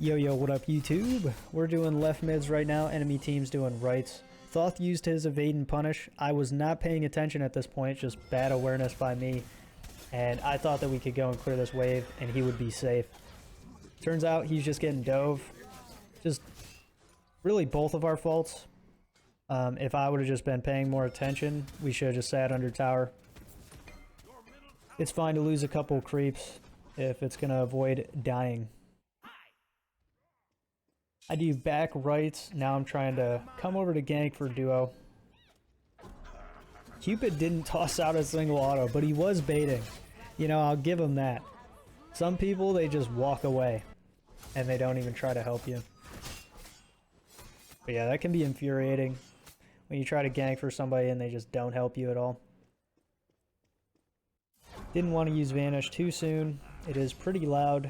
Yo, yo, what up, YouTube? We're doing left mids right now. Enemy team's doing rights. Thoth used his evade and punish. I was not paying attention at this point, just bad awareness by me. And I thought that we could go and clear this wave and he would be safe. Turns out he's just getting dove. Just really both of our faults. If I would have just been paying more attention, we should have just sat under tower. It's fine to lose a couple creeps if it's going to avoid dying. I do back rights. Now I'm trying to come over to gank for duo. Cupid didn't toss out a single auto, but he was baiting. You know, I'll give him that. Some people, they just walk away and they don't even try to help you. But yeah, that can be infuriating when you try to gank for somebody and they just don't help you at all. Didn't want to use Vanish too soon. It is pretty loud.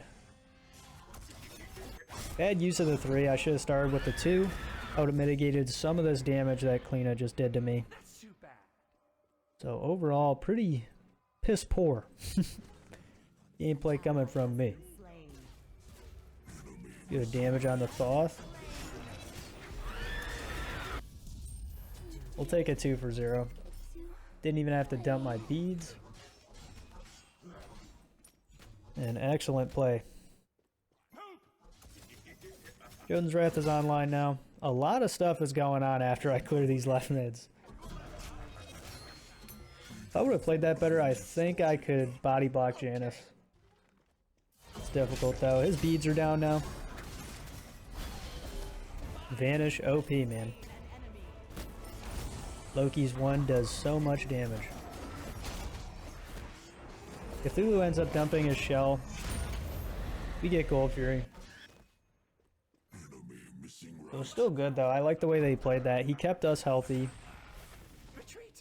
Bad use of the 3. I should have started with the 2. I would have mitigated some of this damage that Kleena just did to me. So overall, pretty piss poor gameplay coming from me. Good damage on the Thoth. We'll take a 2 for 0. Didn't even have to dump my beads. An excellent play. Joden's Wrath is online now. A lot of stuff is going on after I clear these left mids. If I would have played that better, I think I could body block Janus. It's difficult though. His beads are down now. Vanish OP, man. Loki's 1 does so much damage. Cthulhu ends up dumping his shell. We get Gold Fury. It was still good though. I like the way they played that. He kept us healthy.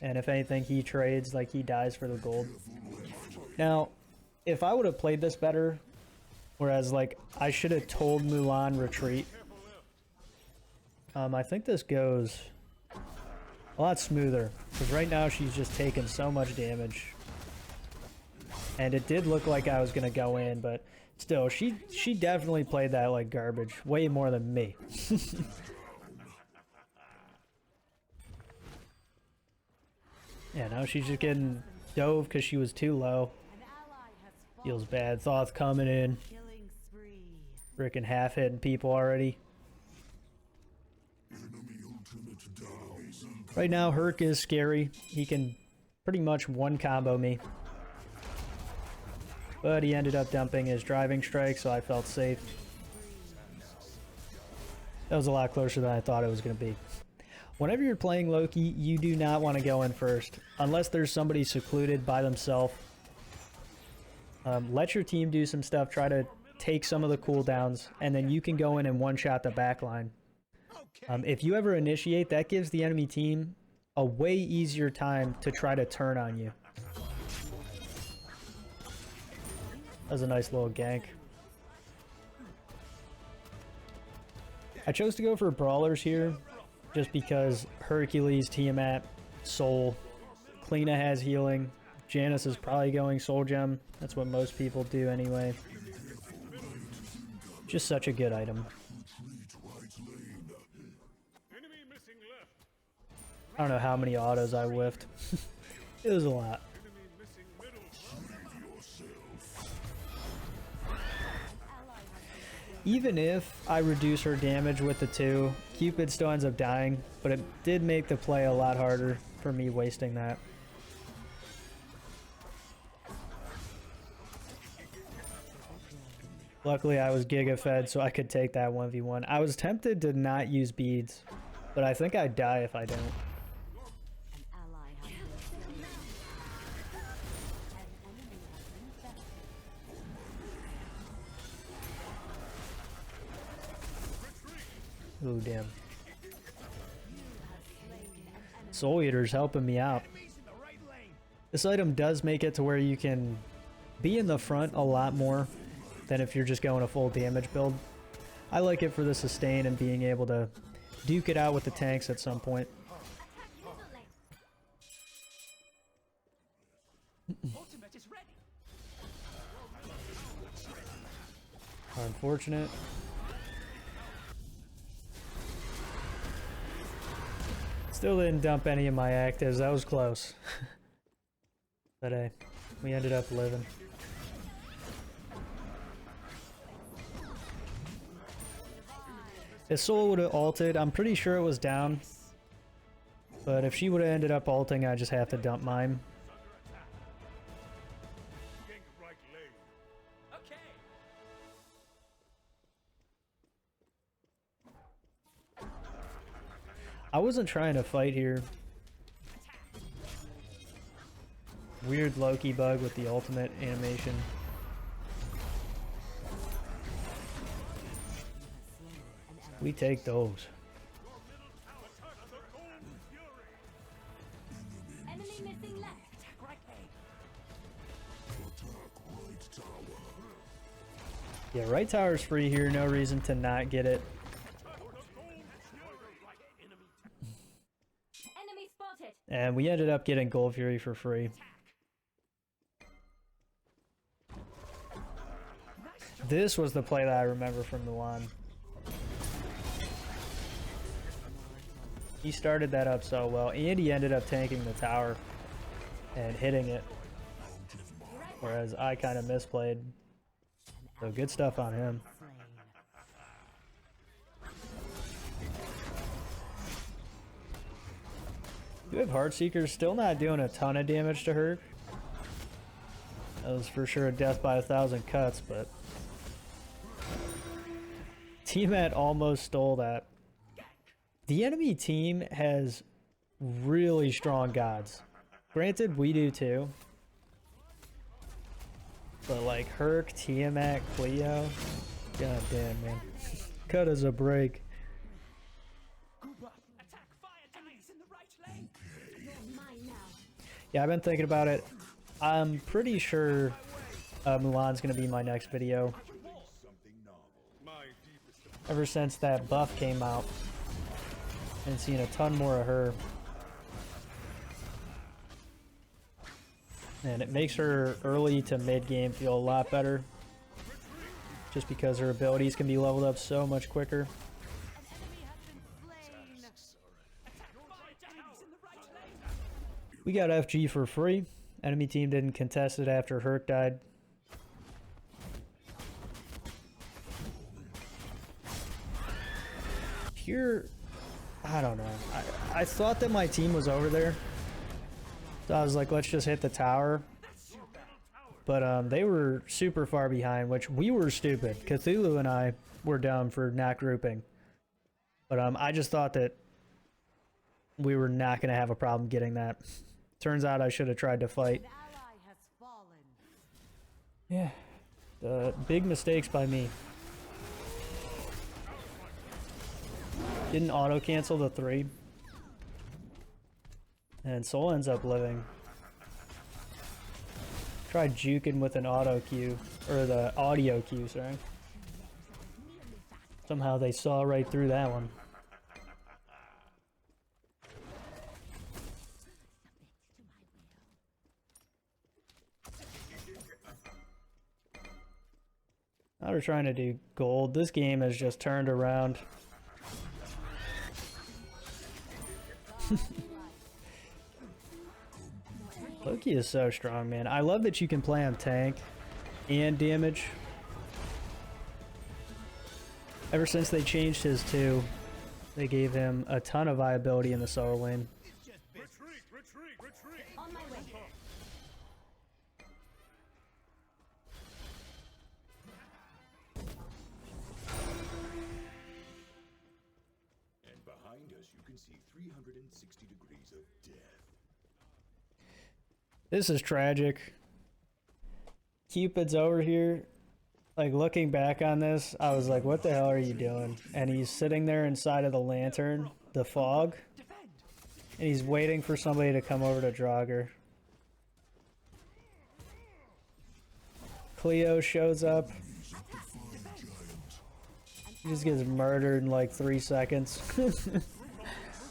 And if anything, he trades, like he dies for the gold. Now, if I would have played this better, whereas like I should have told Mulan retreat, I think this goes a lot smoother. Because right now she's just taking so much damage. And it did look like I was going to go in, but still, she definitely played that like garbage. Way more than me. Yeah, now she's just getting dove because she was too low. Feels bad. Thoth coming in. Frickin' half hitting people already. Right now, Herc is scary. He can pretty much one combo me. But he ended up dumping his driving strike, so I felt safe. That was a lot closer than I thought it was going to be. Whenever you're playing Loki, you do not want to go in first. Unless there's somebody secluded by themselves. Let your team do some stuff. Try to take some of the cooldowns. And then you can go in and one-shot the backline. If you ever initiate, that gives the enemy team a way easier time to try to turn on you. That was a nice little gank. I chose to go for brawlers here just because Hercules, Tiamat, Soul, Kleena has healing. Janus is probably going Soul Gem. That's what most people do anyway. Just such a good item. I don't know how many autos I whiffed. It was a lot. Even if I reduce her damage with the 2, Cupid still ends up dying, but it did make the play a lot harder for me wasting that. Luckily I was Giga fed so I could take that 1v1. I was tempted to not use beads, but I think I'd die if I don't. Oh damn. Soul Eater's helping me out. This item does make it to where you can be in the front a lot more than if you're just going a full damage build. I like it for the sustain and being able to duke it out with the tanks at some point. Unfortunate. Still didn't dump any of my actives. That was close. But hey, we ended up living. If Soul would have ulted, I'm pretty sure it was down. But if she would have ended up ulting, I just have to dump mine. I wasn't trying to fight here. Weird Loki bug with the ultimate animation. We take those. Enemy missing left. Yeah, right tower's free here. No reason to not get it. Enemy spotted. And we ended up getting Gold Fury for free. This was the play that I remember from the one. He started that up so well, and he ended up tanking the tower and hitting it. Whereas I kind of misplayed. So good stuff on him. You have Heartseeker, still not doing a ton of damage to her. That was for sure a death by 1,000 cuts, but Teamat almost stole that. The enemy team has really strong gods. Granted, we do too. But like Herc, Tiamat, Cleo, god damn, man. Cut us a break. Yeah, I've been thinking about it. I'm pretty sure Mulan's gonna be my next video. Ever since that buff came out, and seeing a ton more of her. And it makes her early to mid game feel a lot better. Just because her abilities can be leveled up so much quicker. We got FG for free. Enemy team didn't contest it after Herc died. Here, I don't know. I thought that my team was over there. So I was like, let's just hit the tower. But they were super far behind, which we were stupid. Cthulhu and I were dumb for not grouping. But I just thought that we were not going to have a problem getting that. Turns out I should have tried to fight. Yeah. Big mistakes by me. Didn't auto-cancel the 3. And Soul ends up living. Tried juking with an auto cue. Or the audio cue, sorry. Somehow they saw right through that one. Now we're trying to do gold. This game has just turned around. Loki is so strong, man. I love that you can play on tank and damage. Ever since they changed his 2, they gave him a ton of viability in the solo lane. On my way. And behind us you can see 360 degrees of death. This is tragic. Cupid's over here. Like, looking back on this, I was like, what the hell are you doing? And he's sitting there inside of the lantern, the fog. And he's waiting for somebody to come over to Draugr. Cleo shows up. He just gets murdered in like 3 seconds.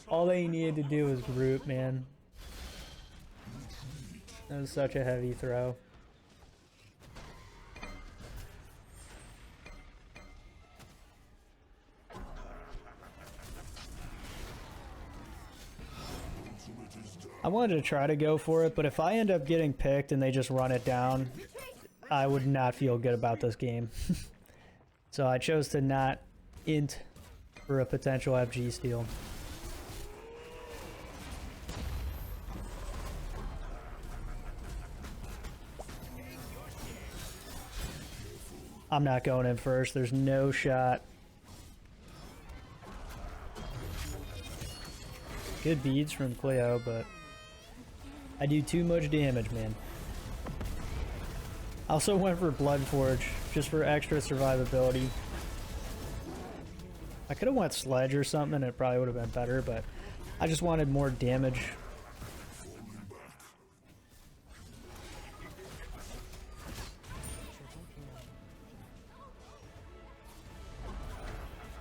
All they needed to do was group, man. That was such a heavy throw. wanted to try to go for it, but if I end up getting picked and they just run it down, I would not feel good about this game. So I chose to not int for a potential FG steal. I'm not going in first. There's no shot. Good beads from Cleo, but I do too much damage, man. I also went for Bloodforge, just for extra survivability. I could have went Sledge or something, and it probably would have been better, but I just wanted more damage.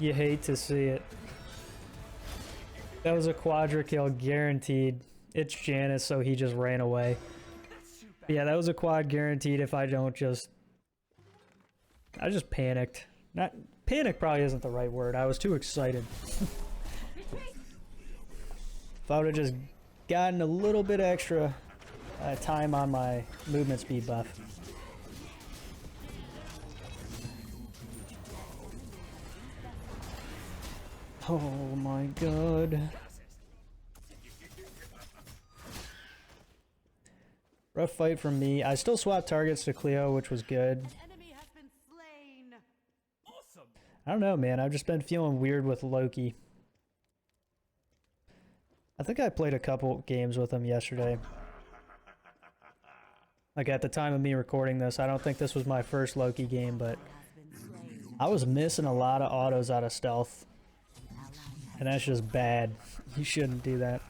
You hate to see it. That was a quadra kill guaranteed. It's Janice, so he just ran away. But yeah, that was a quad guaranteed if I don't just... I just panicked. Not panic probably isn't the right word. I was too excited. If I would have just gotten a little bit extra time on my movement speed buff. Oh my god. Rough fight from me. I still swapped targets to Cleo, which was good. I don't know, man. I've just been feeling weird with Loki. I think I played a couple games with him yesterday. Like at the time of me recording this, I don't think this was my first Loki game, but I was missing a lot of autos out of stealth. And that's just bad. You shouldn't do that.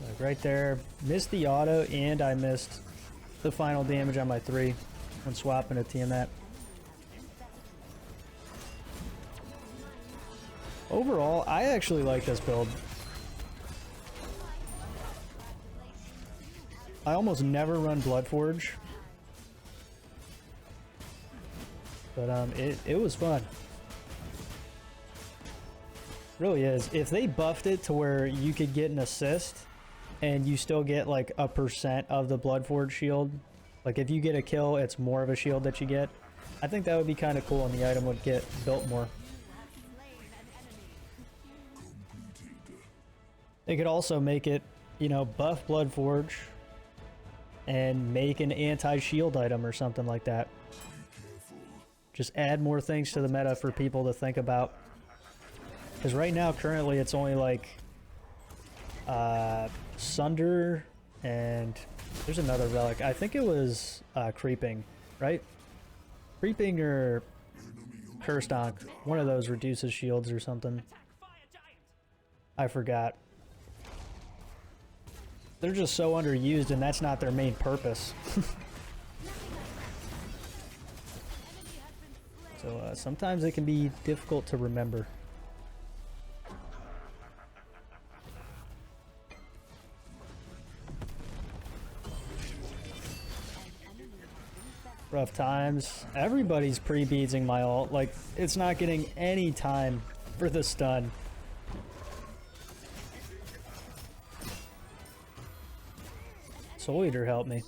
Like right there, missed the auto and I missed the final damage on my 3 when swapping a Tiamat. Overall, I actually like this build. I almost never run Bloodforge. But it was fun. Really is. If they buffed it to where you could get an assist and you still get like a % of the Bloodforge shield, like if you get a kill, it's more of a shield that you get. I think that would be kind of cool and the item would get built more. They could also make it, you know, buff Bloodforge and make an anti-shield item or something like that. Just add more things to the meta for people to think about. Because right now, currently, it's only like Sunder and there's another relic. I think it was Creeping, right? Creeping or Cursed Ankh. One of those reduces shields or something. I forgot. They're just so underused and that's not their main purpose. So sometimes it can be difficult to remember. Rough times. Everybody's pre-beadsing my ult. Like, it's not getting any time for the stun. Soul Eater helped me.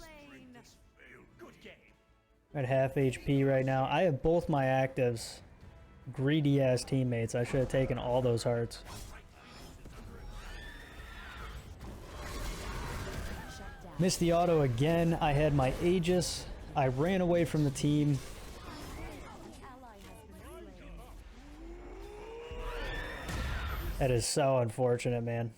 At half HP right now. I have both my actives. Greedy ass teammates. I should have taken all those hearts. Missed the auto again. I had my Aegis. I ran away from the team. That is so unfortunate, man.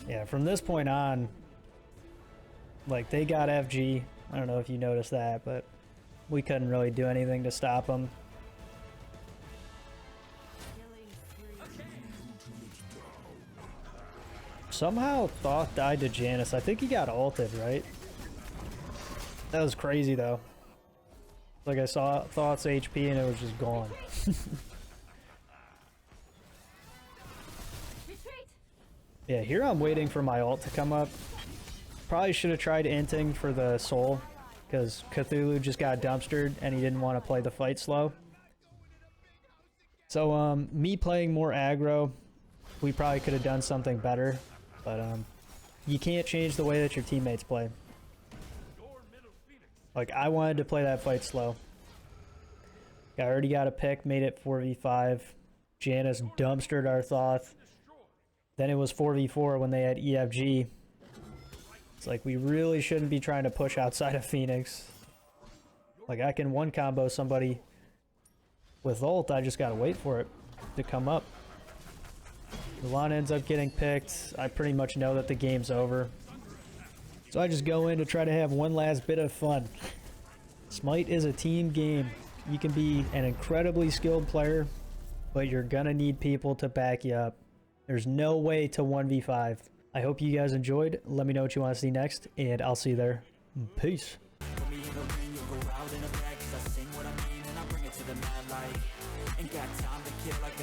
Yeah, from this point on, like, they got FG. I don't know if you noticed that, but we couldn't really do anything to stop them. Somehow Thoth died to Janice. I think he got ulted, right? That was crazy, though. Like, I saw Thoth's HP and it was just gone. Yeah, here I'm waiting for my ult to come up. Probably should have tried inting for the soul, because Cthulhu just got dumpstered and he didn't want to play the fight slow. So me playing more aggro, we probably could have done something better, but you can't change the way that your teammates play. Like, I wanted to play that fight slow. I already got a pick, made it 4v5. Janus dumpstered our Thoth. Then it was 4v4 when they had EFG. It's like, we really shouldn't be trying to push outside of Phoenix. Like, I can one combo somebody with ult, I just gotta wait for it to come up. Milan ends up getting picked. I pretty much know that the game's over. So I just go in to try to have one last bit of fun. Smite is a team game. You can be an incredibly skilled player, but you're gonna need people to back you up. There's no way to 1v5. I hope you guys enjoyed. Let me know what you want to see next, and I'll see you there. Peace. Ain't got time to kill like